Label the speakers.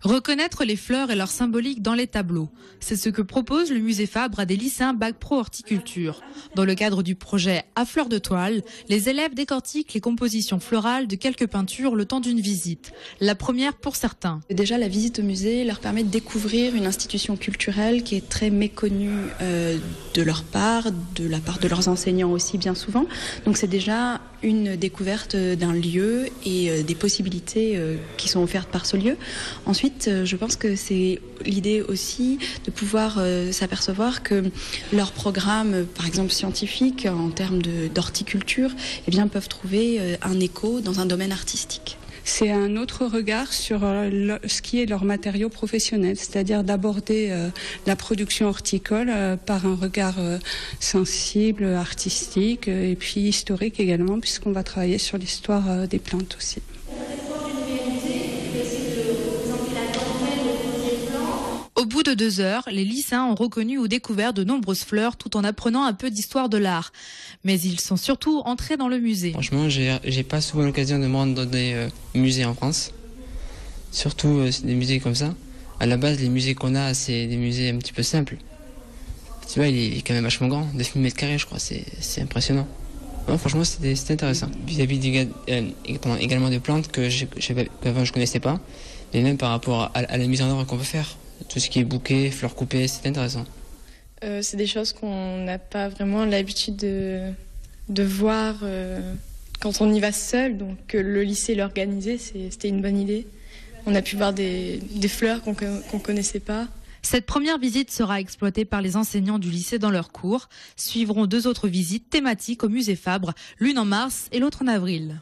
Speaker 1: Reconnaître les fleurs et leur symbolique dans les tableaux, c'est ce que propose le musée Fabre à des lycéens Bac Pro Horticulture. Dans le cadre du projet À fleur de toile, les élèves décortiquent les compositions florales de quelques peintures le temps d'une visite. La première pour certains.
Speaker 2: Déjà, la visite au musée leur permet de découvrir une institution culturelle qui est très méconnue de leur part, de la part de leurs enseignants aussi bien souvent. Donc c'est déjà une découverte d'un lieu et des possibilités qui sont offertes par ce lieu. Ensuite, je pense que c'est l'idée aussi de pouvoir s'apercevoir que leurs programmes, par exemple scientifiques, en termes d'horticulture, eh bien, peuvent trouver un écho dans un domaine artistique.
Speaker 3: C'est un autre regard sur ce qui est leur matériau professionnel, c'est-à-dire d'aborder la production horticole par un regard sensible, artistique et puis historique également, puisqu'on va travailler sur l'histoire des plantes aussi.
Speaker 1: Au bout de 2 heures, les lycéens ont reconnu ou découvert de nombreuses fleurs tout en apprenant un peu d'histoire de l'art. Mais ils sont surtout entrés dans le musée.
Speaker 4: Franchement, j'ai pas souvent l'occasion de me rendre dans des musées en France. Surtout des musées comme ça. À la base, les musées qu'on a, c'est des musées un petit peu simples. Tu vois, il est quand même vachement grand, 2000 m², je crois, c'est impressionnant. Non, franchement, c'était intéressant. Vis-à-vis également des plantes que je connaissais pas, mais même par rapport à la mise en œuvre qu'on peut faire. Tout ce qui est bouquet, fleurs coupées, c'est intéressant.
Speaker 5: C'est des choses qu'on n'a pas vraiment l'habitude de voir quand on y va seul. Donc le lycée l'organiser, c'était une bonne idée. On a pu voir des fleurs qu'on connaissait pas.
Speaker 1: Cette première visite sera exploitée par les enseignants du lycée dans leurs cours. Suivront 2 autres visites thématiques au musée Fabre, l'une en mars et l'autre en avril.